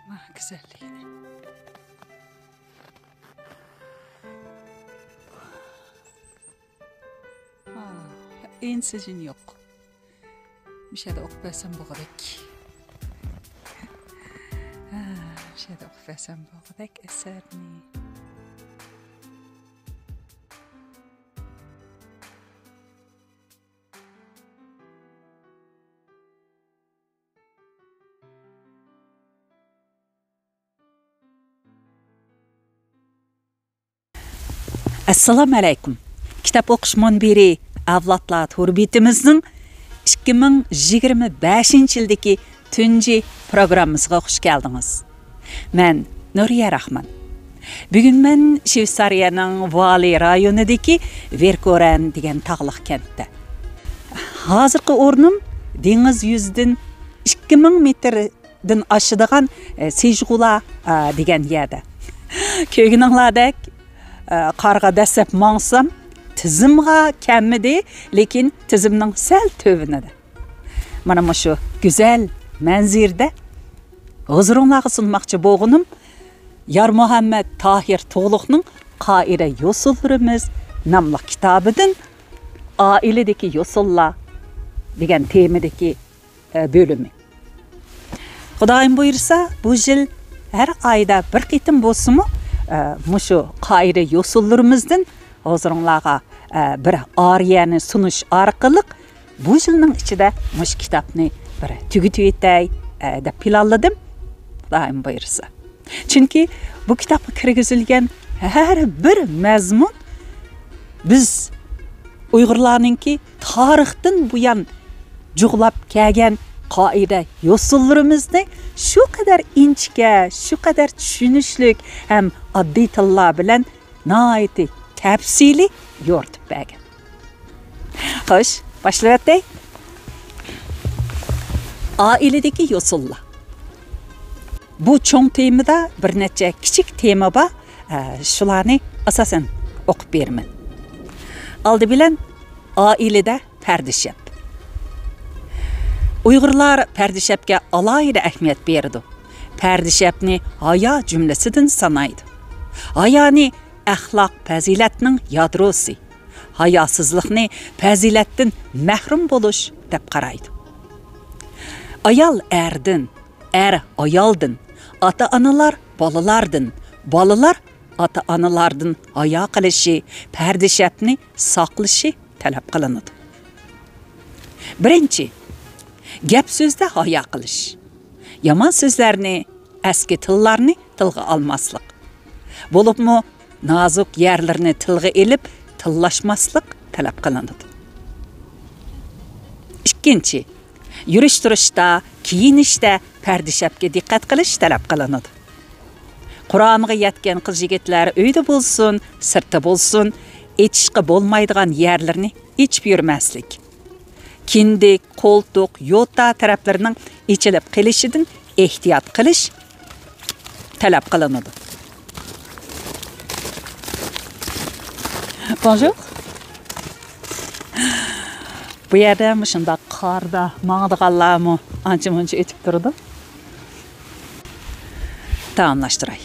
Bakma güzelliğine. Ensizin yok. Bir şey de okupasam boğdek. Bir şey de okupasam boğdek eserini. Assalamu alaykum. Kitap okuş munbiri Avlatlar Turbitimizning 2025-yildagi tunji programmamizga xush keldingiz. Men Nuriya Rahman. Bugun men Shveysariyaning Vali rayonidagi Verkoren degan tog'liq kentda. Hozirgi o'rnim dengiz yuzidan 2000 metrdan oshadigan Sejg'ula degan yerda. Ko'rganinglardek qarga dasab mangsam tizimga kemmidi, lekin tizimning sal tövünede. Mana şu güzel manzirda huzuringlarga sunmoqchi bo'lganim Yar Muhammad Tahir To'g'liqning Qoira yo'sullarimiz nomli kitobidan oiladagi yo'sullar degan temadagi bölümü. Xudoyim buyursa, bu yil har oyda bir qitim bo'lsa-mu, mushu Qoira yo'sullarimizdan huzuringlarga bir ariyani sunish orqali bu yilning ichida mush kitobni bir tugutib etay deb planladim. Xudoyim buyursa. Chunki bu kitobga kirgizilgan har bir mazmun biz Uyg'urlarningki tarixdan buyon jug'lab kelgan qoida yo'sullarimizni shu qadar inchga, shu qadar tushunishlik ham oddiy tillar bilan noiti tafsili yo'ritib bergan. Xo'sh, boshlayatay. Oiladagi yo'sullar. Bu cho'ng temada bir necha kichik tema bor. Shularni asosan o'qib beraman. Oldi bilan oilada pardishab. Uyg'urlar pardishabga alohida ahamiyat berdi. Pardishabni hayo jumlasidan sanaydi. Hayoni axloq fazilatning yadrosi. Hayosizlikni fazilatdan mahrum bo'lish deb qaraydi. Ayol erdan, er ayoldan, ota-onalar bolalardan, bolalar ota-onalardan hayo qilishi, pardishabni saqlashi talab qilinadi. Birinchi, gap so'zda hayo qilish. Yomon so'zlarni, eski tillarni tilga olmaslik. Bo'libmi nozik yerlarni tilga elib, tillashmaslik talab qilinadi. Ikkinchi, yurish-turishda, kiyinishda pardishabga diqqat qilish talab qilinadi. Qur'oniga yetgan qiz-yigitlar uyda bo'lsin, sirtda bo'lsin, etishga bo'lmaydigan yerlarni ichib yurmaslik. Kindik, qo'ltiq, yo'ta taraflarining ichilib qilishidan ehtiyot qilish talab qilinadi. Bonjour. Bu yerda shunday qarda mangdiganlarmi ancha-muncha o'tib turdi. Taomlashtiray.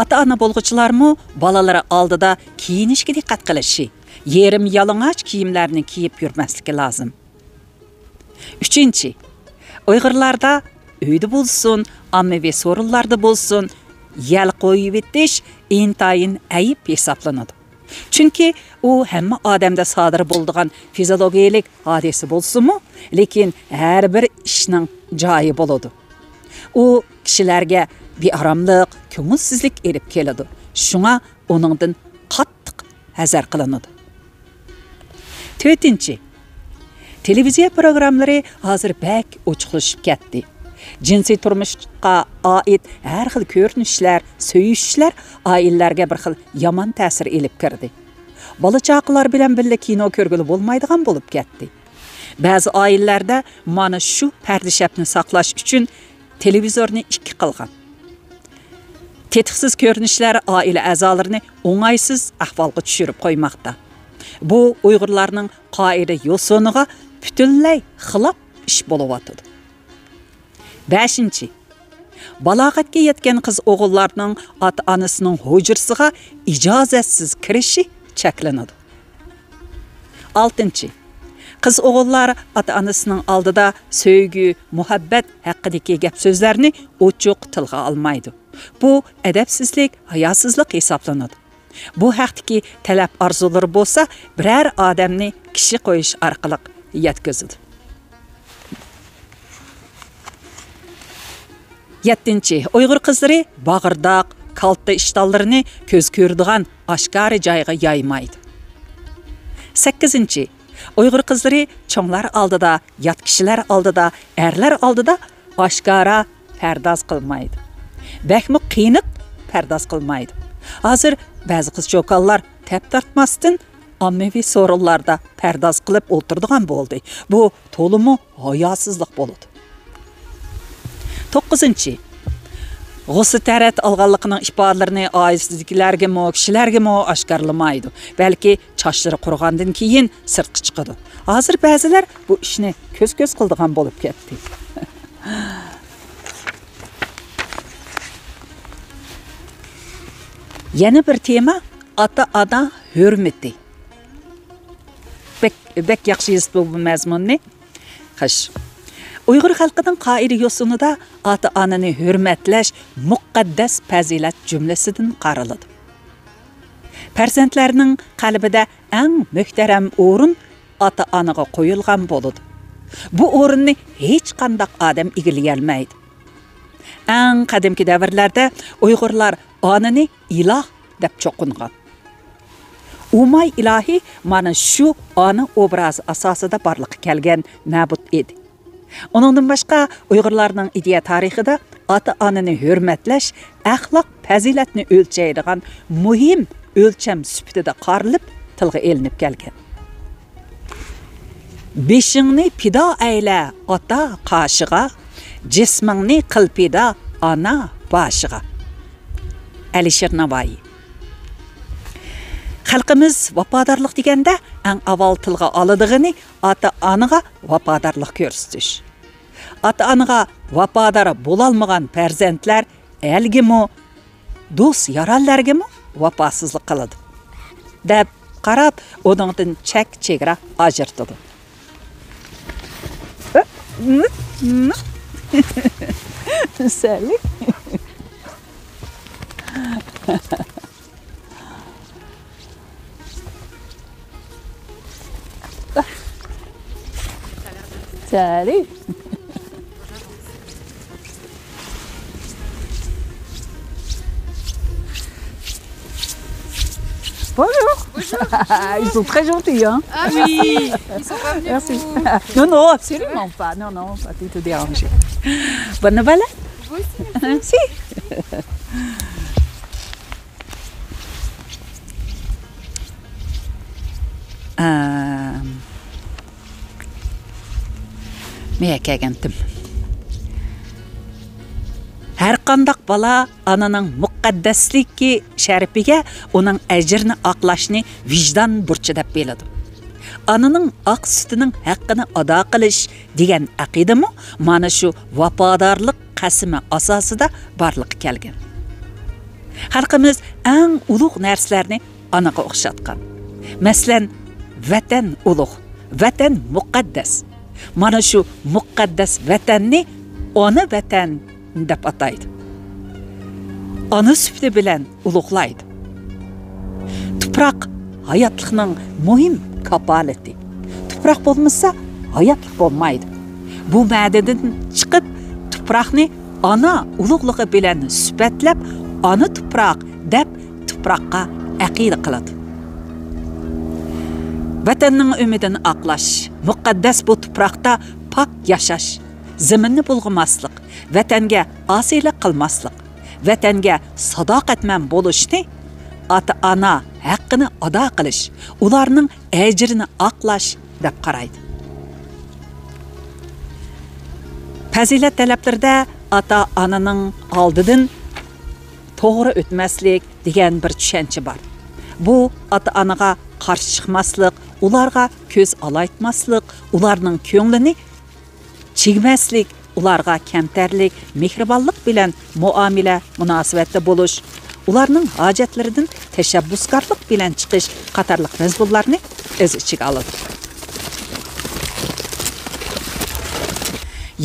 Ota-ona bo'lg'uchilarmi bolalari oldida kiyinishga diqqat qilishi, yerim yalang'och kiyimlarni kiyib yurmasligi lozim. Uchinchi, Uyg'urlarda uyda bo'lsin, ommaviy so'rinlarda bo'lsin, yal qo'yib etish intayin ayib hisoblanadi. Chunki u hamma odamda sodir bo'ladigan fiziologik hodisa bo'lsa-mu, lekin har bir ishning joyi bo'ladi. U kishilarga bearomlik, ko'ngilsizlik elib keladi. Shunga uningdan qattiq hazar qilinadi. To'rtinchi, televiziya programmalari hozir bak ochiqlashib ketdi. Jinsiy turmushga oid har xil ko'rinishlar, so'yishlar oilalarga bir xil yomon ta'sir elib kirdi. Bola-chaqalar bilan birga kino ko'rgili bo'lmaydigan bo'lib ketdi. Ba'zi oilalarda mana shu pardishabni saqlash uchun televizorni ikki qilgan. Tetiksiz ko'rinishlar oila a'zolarini o'ng'aysiz ahvolga tushirib qo'ymoqda. Bu Uyg'urlarning qoida yo'soniga butunlay xilof ish bo'layotdi. 5. Balog'atga yetgan qiz o'g'illarning ota-onasining hujrasiga ijozatsiz kirishi cheklanadi. 6. Qiz o'g'illar ota-onasining oldida sevgi, muhabbat haqidagi gap so'zlarni ochiq tilga olmaydi. Bu adabsizlik, hayosizlik hisoblanadi. Bu haqdagi talab orzulari bo'lsa, biror odamni kishi qo'yish orqali yetkazadi. 7. Uyg'ur qizlari bag'irdoq, kalta ishtonlarini ko'z ko'radigan oshkora joyga yaymaydi. 8. Uyg'ur qizlari cho'nglar oldida, yot kishilar oldida, erlar oldida oshkora pardoz qilmaydi. Bakmi qiynib pardoz qilmaydi. Hozir ba'zi qiz-cho'qonlar tap tortmasdan ommaviy so'rinlarda pardoz qilib o'tiradigan bo'ldi. Bu to'limi hayosizlik bo'ladi. 9. G'usl tarat olganligining ifodalarini oilasidagilarga kishilarga oshkorlamaydi, balki chochlari qurgandan keyin sirtqa chiqadi. Hozir ba'zilar bu ishni ko'z-ko'z qildigan bo'lib ketdi. Yana bir tema ota-ona hurmati. Bek yaxshi yozib bu mazmunni. Xo'sh. Uyg'ur xalqining qoida yo'sinida ota-onani hurmatlash muqaddas fazilat jumlasidan qaraladi. Farzandlarning qalbida eng muhtaram o'rin ota-onaga qo'yilgan bo'ladi. Bu o'rinni hech qanday odam egallay olmaydi. Eng qadimgi davrlarda Uyg'urlar onani iloh deb cho'qingan. Umay ilohi mana shu ona obrazi asosida barliqqa kelgan ma'bud edi. Onundan başqa Uyg'urlarning ideya tarixida ota-onani hurmatlash axloq fazilatni o'lchaydigan muhim o'lcham sifatida qarilib tilga elinib kelgan. Beshingni pido ayla ota qoshiga, jismingni qil pido ona boshiga. Alisher Navoiy. Xalqimiz vafodorlik deganda eng avval tilga oladig'ini ota-onaga vafodorlik ko'rsatish. Ota-onaga vafodor bo'lolmagan farzandlar elgimi, do'st yarallargimi vafosizlik qiladi deb qarab, o'dingdan chek-chegara ajirtadi. Salik. Salut. Bonjour. Bonjour. Ils sont très gentils, hein. Ah oui, ils sont pas venus Merci. vous... Non, non, absolument pas. Non, non, pas du tout dérangé. Bonne nouvelle? Vous aussi. Si. Men kelgandim. Har qandaq bala ananing muqaddasligi sharifiga uning ajrini oqlashni vijdon burchi deb biladi. Ananing oq sutining haqqini ado qilish degan aqidami mana shu vafodorlik qasmi asosida barliqqa kelgan. Xalqimiz eng ulug' narsalarni anaga o'xshatgan. Masalan, vatan ulug', vatan muqaddas. Mana shu muqaddas vatanni ona vatan deb ataydi. Ona sifati bilan ulug'laydi. Tuproq hayotlikning muhim kapolati. Tuproq bo'lmasa hayotlik bo'lmaydi. Bu ma'dadan chiqib tuproqni ona ulug'ligi bilan sifatlab, ona tuproq deb tuproqqa aqida qiladi. Vatanning umidini oqlash, muqaddas bu tuproqda pok yashash, zaminni bulg'amaslik, vatanga osiylik qilmaslik, vatanga sadoqatman bo'lishni, ota-ona haqqini ado qilish, ularning ajrini oqlash deb qaraydi. Fazilat talablarida ota-onaning oldidan to'g'ri o'tmaslik degan bir tushuncha bor. Bu ota-onaga qarshi chiqmaslik, ularga ko'z olaytmaslik, ularning ko'nglini chigmaslik ularga kamtarlik, mehribonlik bilan muomala munosabatda bo'lish, ularning hojatlaridan tashabbuskorlik bilan chiqish qatorliq mazmunlarni o'z ichiga oladi.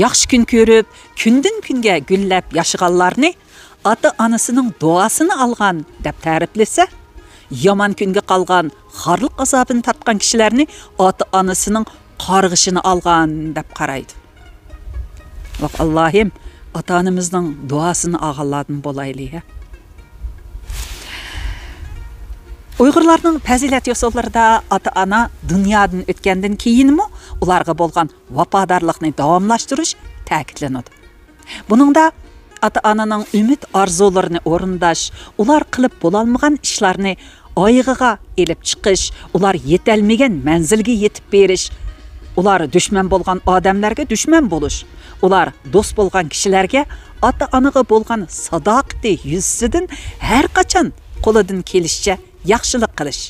Yaxshi kun ko'rib, kundan kunga gullab yashaganlarni ota-onasining duosini olgan deb ta'riflasa, yomon kunga qolgan, xorliq azobini tatgan kishilarni ota-onasining qarg'ishini olgan deb qaraydi. Bak Allah'ım, ota-onamizning duosini olganlardan bo'laylik. Uyg'urlarning fazilat yo'llarida ota-ona dunyodan o'tgandan keyinmi ularga bo'lgan vafodorlikni davomlashtirish ta'kidlanadi. Buningda ota-onaning umid orzularini o'rindash, ular qilib bo'lolmagan ishlarni oyig'iga elib chiqish, ular yetolmagan manzilga yetib berish, ular dushman bo'lgan odamlarga dushman bo'lish, ular do'st bo'lgan kishilarga ota-onaga bo'lgan sadoqati yuzidan har qachon qo'lidan kelishicha yaxshilik qilish,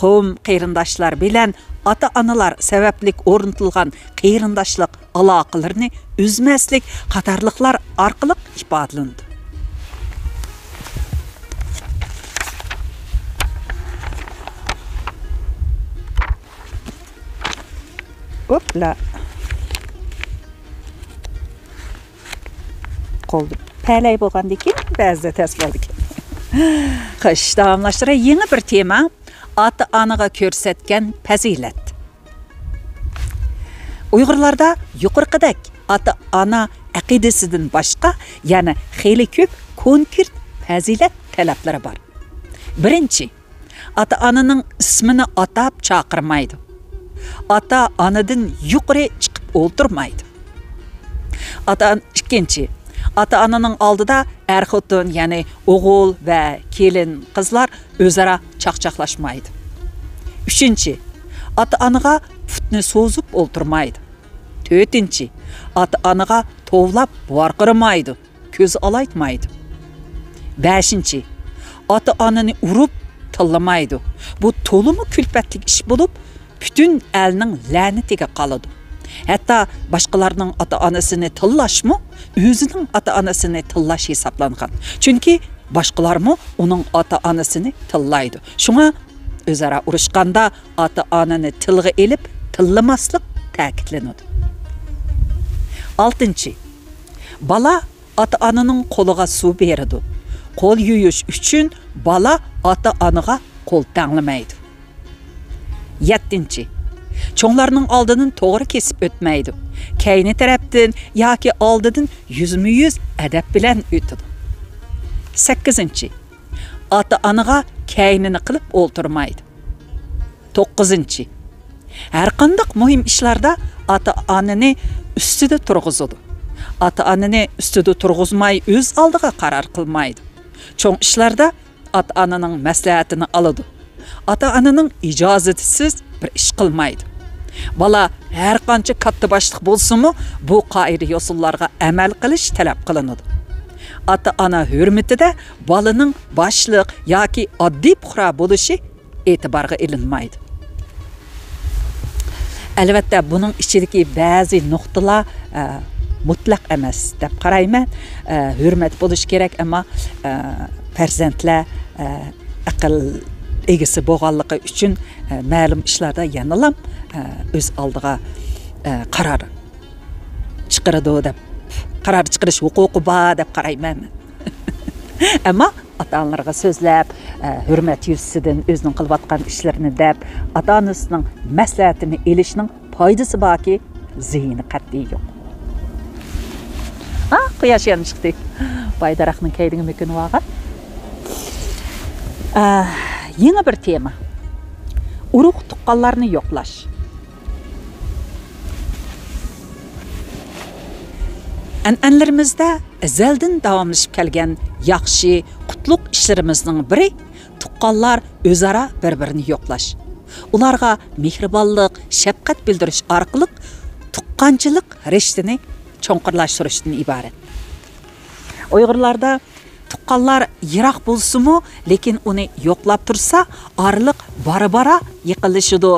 qavm qarindoshlar bilan ota-onalar sabablik o'rnatilgan qarindoshlik aloqalarini uzmaslik qatorliqlar orqali ifodalandi. Hopla. Qoldi. Pəlay bo'lgandan keyin ba'zida tez bo'ldi ekan. Qish davomlashtira yangi bir tema ota-onaga ko'rsatgan fazilat. Uyg'urlarda yuqorqidek ota-ona aqidasidan boshqa yana xeyli ko'p konkret fazilat talablari bor. Birinchi, ota-onaning ismini atab chaqirmaydi. Ota-onadan yuqori chiqib o'ltirmaydi. Ikkinchi, ota-onaning oldida er-xotin, ya'ni o'g'il va kelin qizlar o'zaro chaqchaqlashmaydi. Uchinchi, ota-onaga putni so'zib o'ltirmaydi. To'rtinchi, ota-onaga tovlab varqiramaydi, ko'z olaytmaydi. Beshinchi, ota-onani urib tillamaydi. Bu to'limi kulfatli ish bo'lib, bütün elning la'natiga qoladi. Hatta başqalarının ota-onasini tillashmi o'zining ota-onasini tillash hisoblangan. Chunki boshqalarmi uning ota-onasini tillaydi. Shunga o'zaro urushganda ota-onani tilga elib tillamaslik ta'kidlanadi. 6. Bala ota-onaning qo'liga suv beradi. Qo'l yuyish uchun bala ota-onaga qo'l tanglamaydi. 7. Çoğlarının aldının toğru kesip ötmeydi. Keyni taraftan yoki oldidan yüzmü-yüz adab bilan ötüdü. 8. Ota-onaga keynini qilib o'ltirmaydi. 9. Har qanday muhim ishlarda ota-onani ustida turg'izadi. Ota-onani ustida turg'izmay o'z oldiga qaror qilmaydi. Cho'ng ishlarda ota-onaning maslahatini oladi. Ota-onaning ijozatisiz bir ish qilmaydi. Bala har qancha katta boshliq bo'lsa-mu, bu qoida yo'sullarga amal qilish talab qilinadi. Ota-ona hurmatida balaning boshliq yoki oddiy puhra bo'lishi e'tiborga ilinmaydi. Albatta, buning ichidagi ba'zi nuqtalar mutlaq emas deb qarayman. Hurmat bo'lish kerak, ammo farzandlar aql egisi bo'lganligi uchun ma'lum ishlarda yanalam o'z oldiga qaror chiqaradi deb, qaror chiqarish huquqi bor deb qarayman. Ammo ota-onalarga so'zlab, hurmat yuzasidan o'zining qilayotgan ishlarini deb, ota-onasining maslahatini elishning foydasi borki, zihni qat'iy yo'q. Quyosh yana chiqdi. Baydaraqning kaydini mumkin bo'lgan. Yeni bir tema. Urug' tuqqanlarni yo'qlash. An'analarimizda azaldan davomlashib kelgan yaxshi, qutlug' ishlarimizning biri tuqqanlar o'zaro bir-birini yo'qlash. Ularga mehribonlik, shafqat bildirish orqali tuqqanchilik rishtini cho'nqirlashtirishdan iborat. Uyg'urlarda tuqqanlar yiroq bo'lsa-mu, lekin uni yo'qlab tursa, orliq bara-bara yiqilishidi.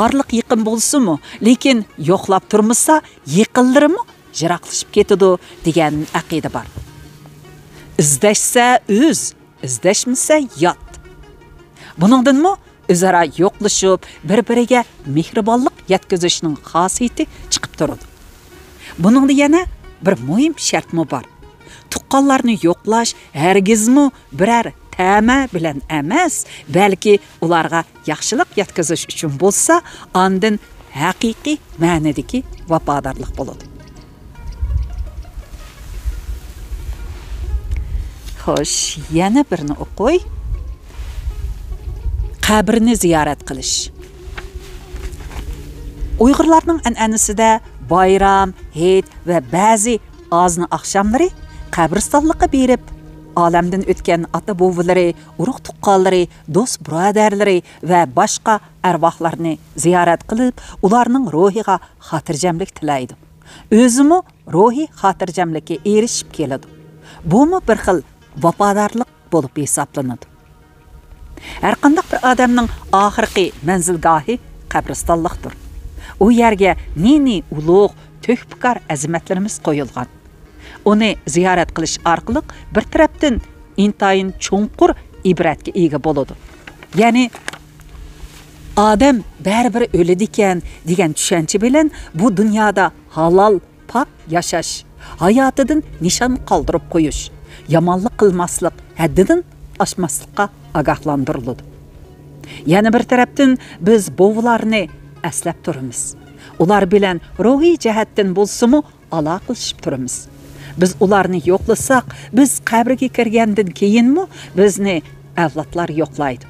Orliq yiqin bo'lsa-mu, lekin yo'qlab turmasa, yiqildirimi jiroqlashib ketadi degan aqida bor. İzdashsa o'z, izdashmasa yot. Buningdanmi o'zaro yo'qlashib, bir-biriga mehribonlik yetkazishning xosiyati chiqib turadi. Buningda yana bir muhim shartmi bor. Tuqqanlarni yo'qlash hargizmi biror ta'ma bilan emas, balki ularga yaxshilik yetkazish uchun bo'lsa, ondan haqiqiy ma'nodagi vafodorlik bo'ladi. Xo'sh, yana birini o'qoy. Qabrni ziyorat qilish. Uyg'urlarning an'anasida bayram, hayit va ba'zi ozni oqshomlari qabristonlikqa berib, olamdan o'tgan ota-bobolari, urug' tuqqanlari, do'st birodarlari va boshqa arvohlarni ziyorat qilib, ularning ruhiga xotirjamlik tilaydi. O'zimi ruhiy xotirjamlikka erishib keladi. Bumi bir xil vafodorlik bo'lib hisoblanadi. Har qanday bir odamning oxirgi manzilgohi qabristonlikdir. U yerga nini ulug' to'kpikor azimatlarimiz qo'yilgan. Uni ziyorat qilish orqali bir tarafdan intayin cho'nqur ibratga ega bo'ladi. Ya'ni odam baribir o'ladi ekan degan tushuncha bilan bu dunyoda halol, pok yashash, hayotidan nishon qoldirib qo'yish, yomonlik qilmaslik, haddidan oshmaslikqa ogohlantiriladi. Yana bir tarafdan biz bovlarni aslab turamiz. Ular bilan ruhiy jihatdan bo'lsa-mu aloqalashib turamiz. Biz ularni yo'qlasak, biz qabrga kirgandan keyinmi bizni avlodlar yo'qlaydi.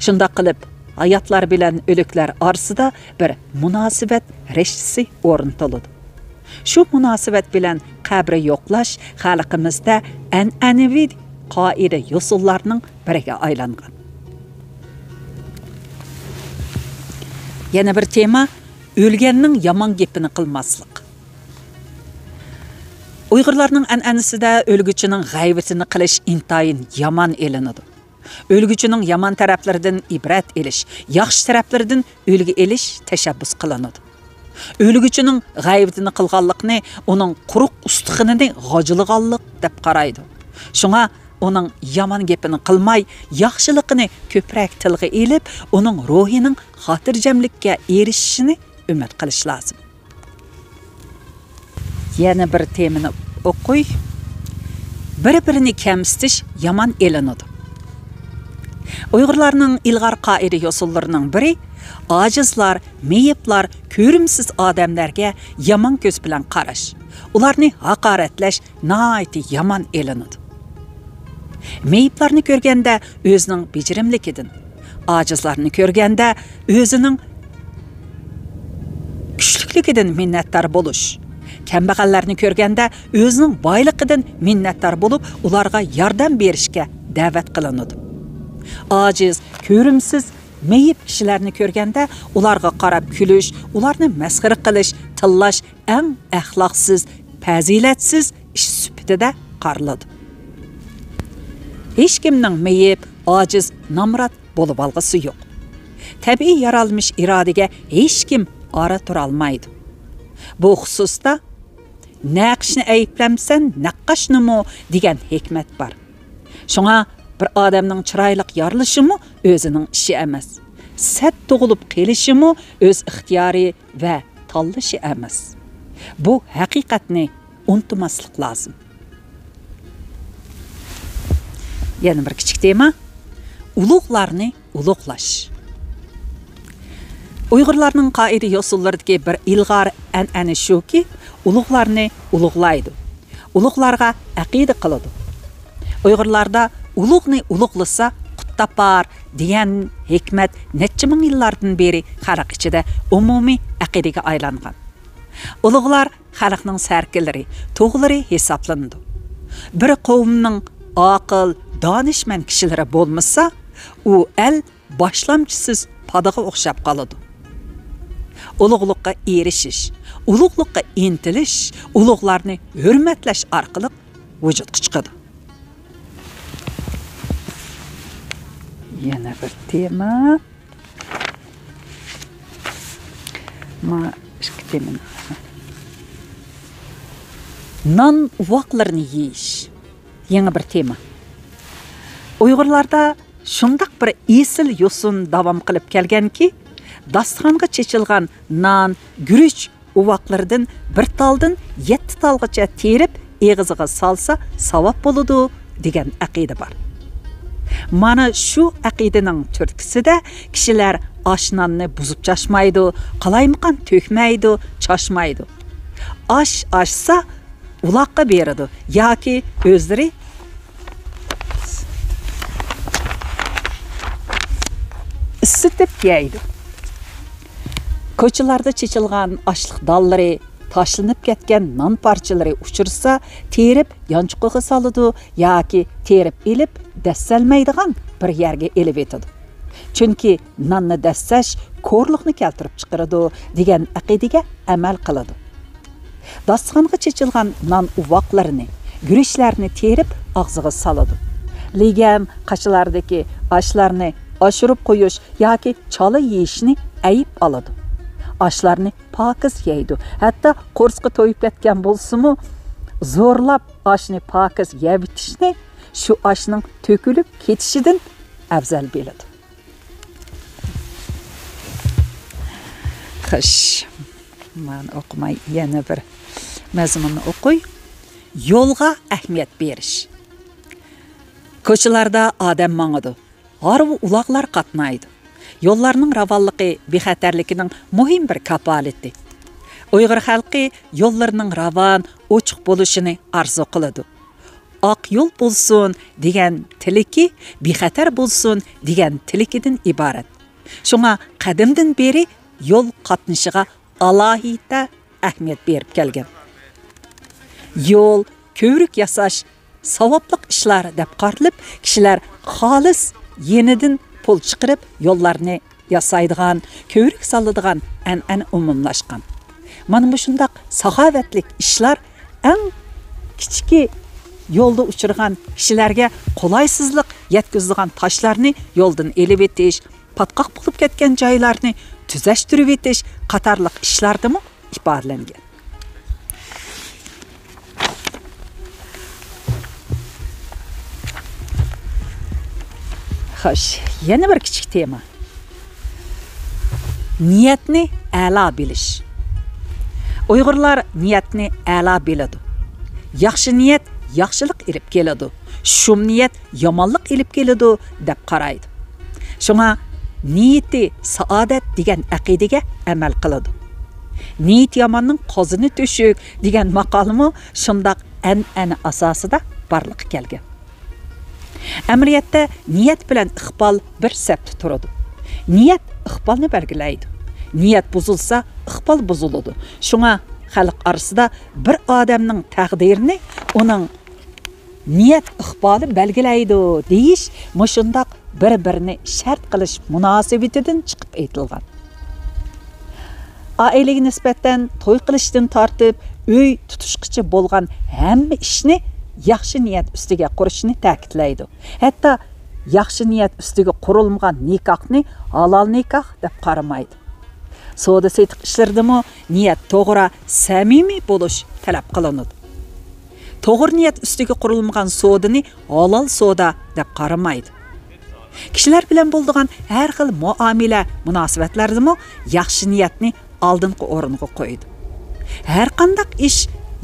Shunda qilib, hayotlar bilan o'liklar orasida bir munosabat rishtasi o'rnatiladi. Shu munosabat bilan qabri yo'qlash xalqimizda an'anaviy qoida usullarning biriga aylangan. Yana bir tema o'lganning yomon gapini qilmaslik. Uyg'urlarning an'anasida o'lguchining g'aybatini qilish intayin yomon elinadi. O'lguchining yomon taraflaridan ibrat elish, yaxshi taraflaridan o'lgi elish tashabbus qilinadi. O'lguchining g'aybatini qilganlikni uning quruq ustixini g'ojilg'anlik deb qaraydi. Shunga uning yomon gapini qilmay, yaxshiligini ko'proq tilga elib, uning ruhining xotirjamlikka erishishini umid qilish lozim. Yana bir temani o'qiy. Bir-birini kamsitish yomon elinadi. Uyg'urlarning ilg'or qoida usullarining biri ojizlar, meyiblar, ko'rimsiz odamlarga yomon ko'z bilan qarash. Ularni haqoratlash nihoyatda yomon elinadi. Meyiblarni ko'rganda o'zining bejirimligidan, ojizlarni ko'rganda o'zining kuchligidan minnatdor bo'lish. Kambag'allarni ko'rganda o'zining boyligidan minnatdor bo'lib, ularga yordam berishga da'vat qilinadi. Ojiz, ko'rimsiz, meyib kishilarni ko'rganda ularga qarab kulish, ularni masxara qilish, tillash eng axloqsiz, fazilatsiz ish sifatida qaraladi. Hech kimning meyib, ojiz, nomrod bo'lib olg'isi yo'q. Tabiiy yaralmış irodaga hech kim ora tura olmaydi. Bu xususda naqshni ayblamsan, naqqashnimi degan hikmat bor. Shunga bir odamning chiroyli yorilishimi o'zining ishi emas. Sat tug'ilib kelishimi o'z ixtiyori va tanlashi emas. Bu haqiqatni unutmaslik lozim. Yana bir kichik tema, ulug'larni ulug'lash. Uyg'urlarning qoida usullaridagi bir ilg'or an'ana shuki, ulug'larni ulug'laydi. Ulug'larga aqida qiladi. Uyg'urlarda ulug'ni ulug'lasa qut topar degan hikmat necha ming yillardan beri xalq ichida umumiy aqidaga aylangan. Ulug'lar xalqning sarkillari, to'g'lari hisoblanadi. Bir qavmning aql, donishmand kishilari bo'lmasa, u el boshlamchisiz padaga o'xshab qoladi. Ulug'liqqa erishish, ulug'liqqa intilish, ulug'larni hurmatlash orqali vujudga chiqadi. Yana bir tema. Ma ikki temani. Nan uvaqlarını yeyiş. Yeni bir tema. Uyg'urlarda shundaq bir esil yo'sin davom qilib kelganki, dasturxonga chechilgan nan, guruch uvoqlaridan bir taldan 7 talgacha terib eg'iziga salsa savob bo'ladi degan aqida bor. Mana shu aqidaning turtkisida kishilar oshnonni buzib chashmaydi, qalaymiqan to'kmaydi, chashmaydi. Osh ashsa uloqqa beradi yoki o'zlari isitib yeydi. Ko'chalarda chechilgan ashliq dallari, tashlanib ketgan non parchalari uchirsa, terib yanchiqqa soladi yoki terib elib dassalmaydigan bir yerga elib etadi. Chunki nonni dassash ko'rliqni keltirib chiqaradi degan aqidaga amal qiladi. Dasturxonga chechilgan non uvoqlarini, guruchlarni terib og'ziga soladi. Lekin qashlardagi oshlarni oshirib qo'yish yoki chala yeyishni ayib oladi. Oshlarni pokiz yeydi. Hatto qo'rsqi to'yib ketgan bo'lsa-mu, zo'rlab oshni pokiz yeb bitishni shu oshning to'kilib ketishidan afzal biladi. Xo'sh, men o'qimay yana bir mazmunni o'qiy. Yo'lga ahamiyat berish. Ko'chalarda odam mangadi. Harbi uloqlar qatnaydi. Yo'llarning ravonligi bexatarligining muhim bir kapolati. Uyg'ur xalqi yo'llarining ravon, ochiq bo'lishini arzu qiladi. Oq yo'l bo'lsin degan tiliki, bexatar bo'lsin degan tilikidan iborat. Shunga qadimdan beri yo'l qatnashiga alohida ahamiyat berib kelgan. Yo'l, ko'vrik yasash savoblik ishlar deb qaralib, kishilar xolis yenidan pul chiqarib yo'llarni yasaydigan, ko'vrik soladigan an'ana umumlashgan. Mana bu shundaq saxovatlik ishlar eng kichik yo'lda uchirgan kishilarga qulaysizlik yetkazadigan toshlarni yo'ldan elib etish, patqoq bo'lib ketgan joylarni tuzashtirib etish qatorliq ishlardimi ifodalangan. Xo'sh, yana bir kichik tema. Niyatni a'lo bilish. Uyg'urlar niyatni a'lo biladi. Yaxshi niyat yaxshilik ilib keladi. Shum niyat yomonlik ilib keladi deb qaraydi. Shunga niyati saodat degan aqidaga amal qiladi. Niyat yomonning qozini to'shuk degan maqolmi shundaq an'ana asosida barliqqa kelgan. Amiriyatda niyat bilan iqbol bir sapda turadi. Niyat iqbolni belgilaydi. Niyat buzilsa, iqbol buziladi. Shunga xalq orasida bir odamning taqdirini uning niyat iqboli belgilaydi deyish mushundaq bir-birini shart qilish munosabatidan chiqib aytilgan. Oilaga nisbatan to'y qilishdan tortib, uy tutishqicha bo'lgan hamma ishni yaxshi niyat ustiga qurishni ta'kidlaydi. Hatto yaxshi niyat ustiga qurilmagan nikohni halol nikoh deb qaramaydi. Savdo setiq ishlardimi niyat to'g'ri, samimiy bo'lish talab qilinadi. To'g'ri niyat ustiga qurilmagan savdoni halol savdo deb qaramaydi. Kishilar bilan bo'ladigan har xil muomala munosabatlardami yaxshi niyatni oldingi o'ringa qo'ydi. Har qanday ish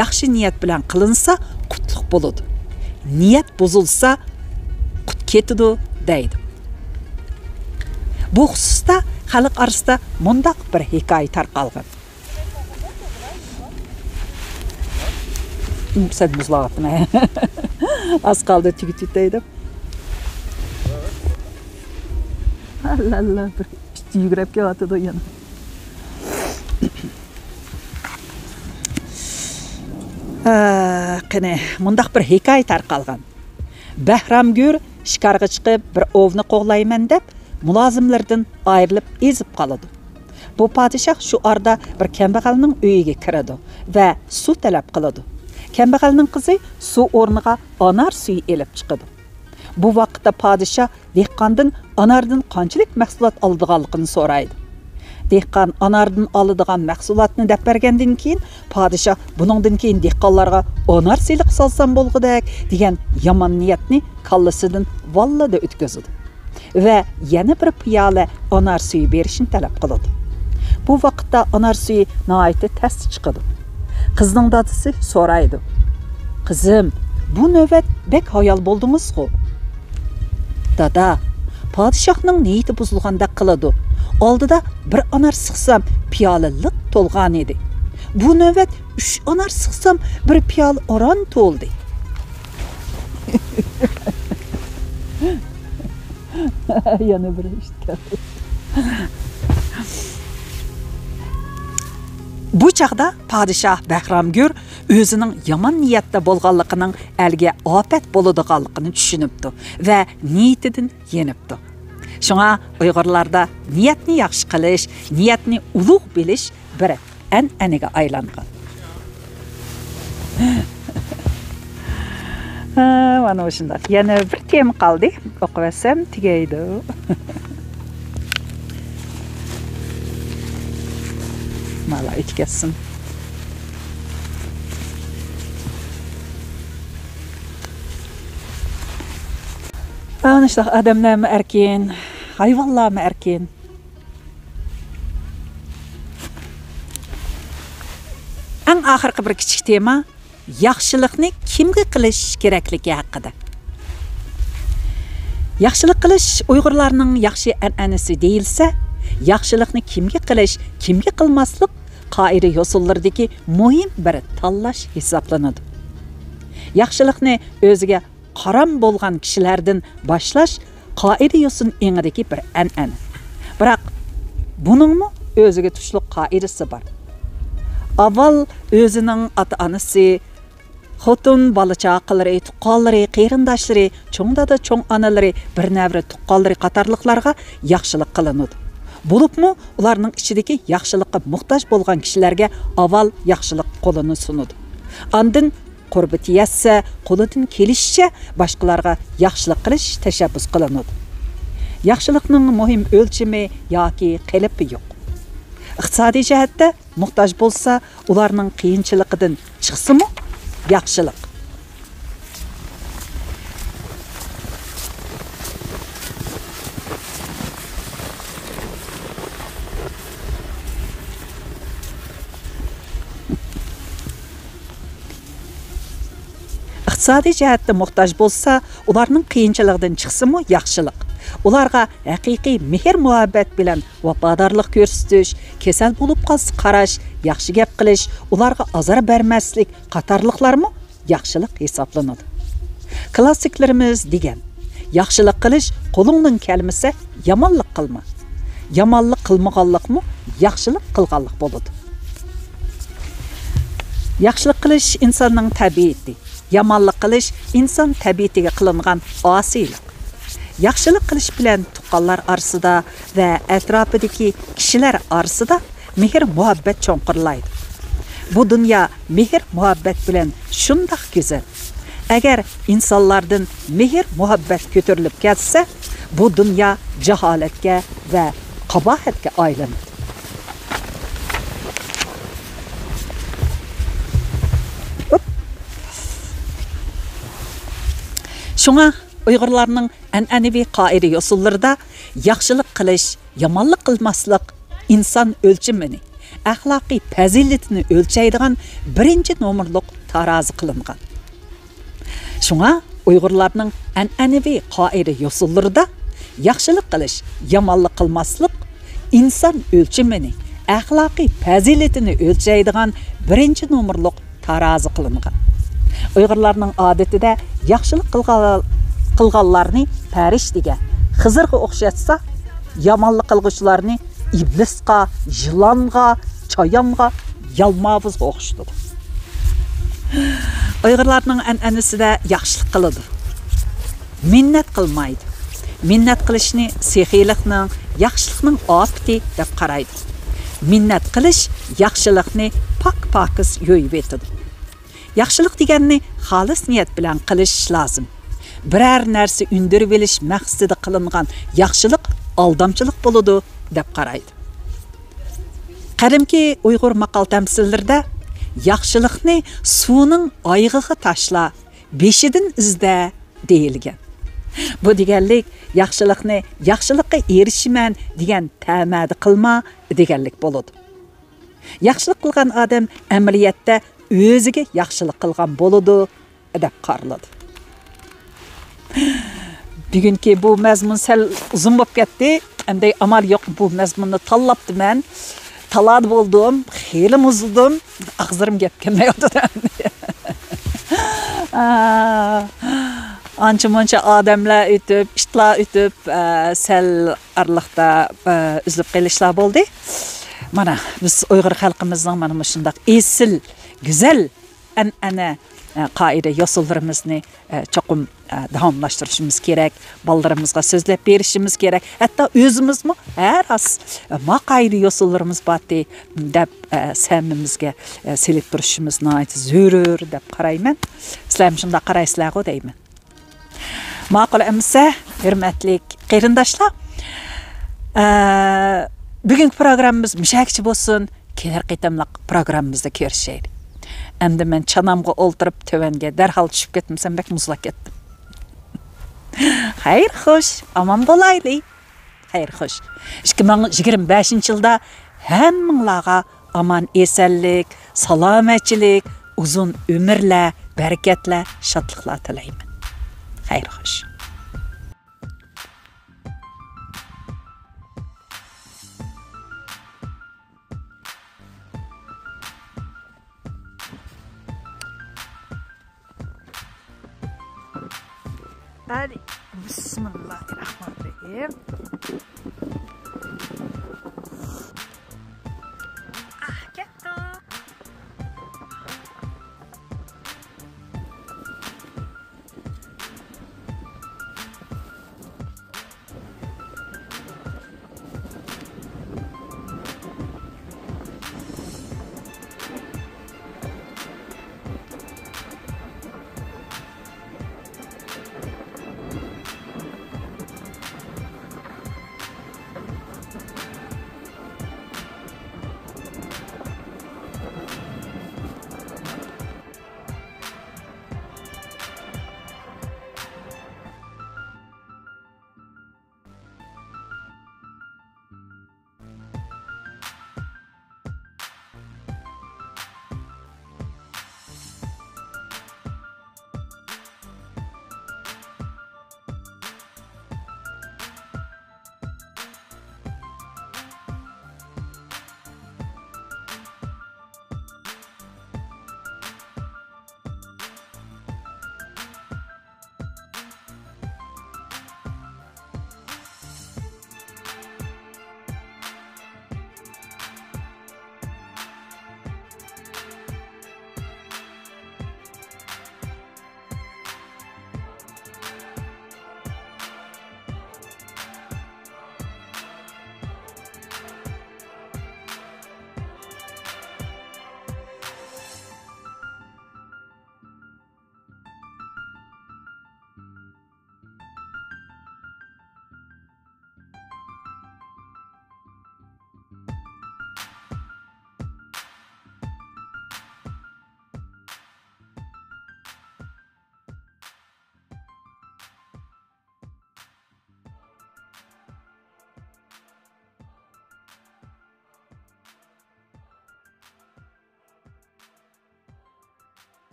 yaxshi niyat bilan qilinsa qutlug' bo'ladi. Niyat buzilsa qut ketadi deydi. Bu xususda xalq orasida mundaq bir hikoya tarqalgan. Sen buzlaqtın. Az qaldı tügütüydü. Allah bir yügrep kelatıdı yana. Qani, mundaq bir hikoya tarqalgan. Bahramgür shikarga chiqib bir ovni qo'g'layman deb mulozimlardan ayrilib ezib qoladi. Bu podshoh shu orada bir kambag'alning uyiga kiradi va suv talab qiladi. Kambag'alning qizi suv o'rniga anar suvi elib chiqadi. Bu vaqtda podshoh dehqondan anardan qanchalik mahsulot oladiganligini so'raydi. dehqon anardan oladigan mahsulotni deb bergandan keyin podshoh buningdan keyin dehqonlarga anar seliq solsam bo'lg'udak degan yomon niyatni kallasidan vallada o'tkazadi va yana bir piyola anar suyi berishni talab qiladi. Bu vaqtda anar suyi nihoyatda tasti chiqadi. Qizning dadasi so'raydi: "Qizim, bu navbat bek hayol bo'ldingiz-ku?" Dada, podshohning niyati buzilgandek qiladi. Oldida bir anar siqsam piyola liq to'lgan edi. Bu navbat 3 anar siqsam bir piyola oron to'ldi. Yana bir eshitgan. Bu chaqda podshoh Bahramgür o'zining yomon niyatda bo'lganligining elga ofat bo'ladiganligini tushunibdi va niyatidan yenibdi. Shunga Uyg'urlarda niyatni yaxshi qilish, niyatni ulug' bilish bir an'anaga aylangan. Mana shunday. Yana bir tema qoldi. O'qib olsam tugaydi. Mala ichkasin. Ana işte adamlar mı erken, hayvanlar mı erken? En ahirgi bir kichik tema yaxshilikni kimga qilish kerakligi haqida. Yaxshilik qilish Uyg'urlarning yaxshi an'anasi deyilsa, yaxshilikni kimga qilish, kimga qilmaslik qoida yo'sullaridagi muhim bir tanlash hisoblanadi. Yaxshilikni o'ziga qaram bo'lgan kishilardan boshlash qoida yo'sin engidagi bir an'ana. Biroq buningmi o'ziga tushliq qoidasi bor. Avval o'zining ota-onasi, xotin, bola-chaqalari, tuqqanlari, qarindoshlari, cho'ngdada cho'ng onalari, bir navra tuqqanlari qatorliqlarga yaxshilik qilinadi. Bo'libmi ularning ichidagi yaxshilikqa muhtoj bo'lgan kishilarga avval yaxshilik qo'lini sunadi. Andin qurbati yassa, qo'lidan kelishicha boshqalarga yaxshilik qilish tashabbus qilinadi. Yaxshilikning muhim o'lchami yoki qilipi yo'q. Iqtisodiy jihatda muhtoj bo'lsa, ularning qiyinchiligidan chiqsimi yaxshilik. İqtisadi jihatda muhtoj bo'lsa, ularning qiyinchiligidan chiqsimi yaxshilik. Ularga haqiqiy mehr muhabbat bilan vafodorlik ko'rsatish, kasal bo'lib qolsa qarash, yaxshi gap qilish, ularga azor bermaslik qatorliqlarmi yaxshilik hisoblanadi. Klassiklarimiz degan, yaxshilik qilish qo'lingdan kelmasa yomonlik qilma. Yomonlik qilmaganlikmi yaxshilik qilganlik bo'ladi. Yaxshilik qilish insonning tabiati. Yomonlik qilish inson tabiatiga qilingan osiylik. Yaxshilik qilish bilan tuqqanlar orasida va atrofidagi kishilar orasida mehr muhabbat cho'nqirlaydi. Bu dunyo mehr muhabbat bilan shundoq go'zal. Agar insonlardan mehr muhabbat ko'tarilib ketsa, bu dunyo jaholatga va qabohatga aylanadi. Şuna Uyg'urlarning an'anaviy qoida yo'sullarida yaxshilik qilish, yomonlik qilmaslik inson o'lchimini, axloqiy fazilatini o'lchaydigan birinchi nomerlik tarozi qilingan. Shunga Uyg'urlarning an'anaviy qoida yo'sullarida yaxshilik qilish, yomonlik qilmaslik inson o'lchimini, axloqiy fazilatini o'lchaydigan birinchi nomerlik tarozi qilingan. Uyg'urlarning odatida yaxshilik qilganlarni farishtaga, Xizrga o'xshatsa, yomonlik qilguvchilarni iblisga, yilonga, choyonga, yalmavuzga o'xshatadi. Uyg'urlarning an'anasida yaxshilik qiladi. Minnat qilmaydi. Minnat qilishni sexiylikning, yaxshilikning ofati deb qaraydi. Minnat qilish yaxshilikni pak-pakiz yo'yib etadi. Yaxshilik deganni xolis niyat bilan qilish lozim. Biror narsa undirib olish maqsadida qilingan yaxshilik aldamchilik bo'ladi deb qaraydi. Qadimki Uyg'ur maqol tamsillarida yaxshilikni suvning oyig'iga tashla, beshidan izda deyilgan. Bu deganlik yaxshilikqa erishiman degan ta'madi qilma deganlik bo'ladi. Yaxshilik qilgan odam amaliyotda o'ziga yaxshilik qilgan bo'ladi deb qaraladi. Bugungi bu mazmun sal uzun bo'lib ketdi. Endi amal yo'q, bu mazmunni tanlabdiman. Talad bo'ldim, xeyli muzildim. Ağzırım gap kelmayapti. Ancha-muncha odamlar o'tib, ishlar o'tib, sal arliqda uzilib qolishlar bo'ldi. Mana biz Uyg'ur xalqimizning mana shunday esil, go'zal an'ana qoida yo'llarimizni cho'qim davomlashtirishimiz kerak. Bolalarımızga so'zlab berishimiz kerak. Hatto o'zimizmi har as qoida yo'llarimiz bordi deb samimizga selib turishimiz nihoyat zarur deb qarayman. Sizlar shunday qaraysizlar-ku deyman. Ma'qul emsa, hurmatli qarindoshlar, bugungi programmamiz mushakchi bo'lsin. Kelar qitamliq programmamizda ko'rishaylik. Endi men chanamga o'ltirib tövanga darhol tushib ketmasam bek muzlab ketdim. Xayr, xo'sh, aman bo'laylik. Xayr, xo'sh. 2025-yilda hammanglarga aman, esenlik, salomatchilik, uzun umrlar, barakatlar, shodliklar tilayman. Xayr, xo'sh. Hadi, bismillahirrahmanirrahim.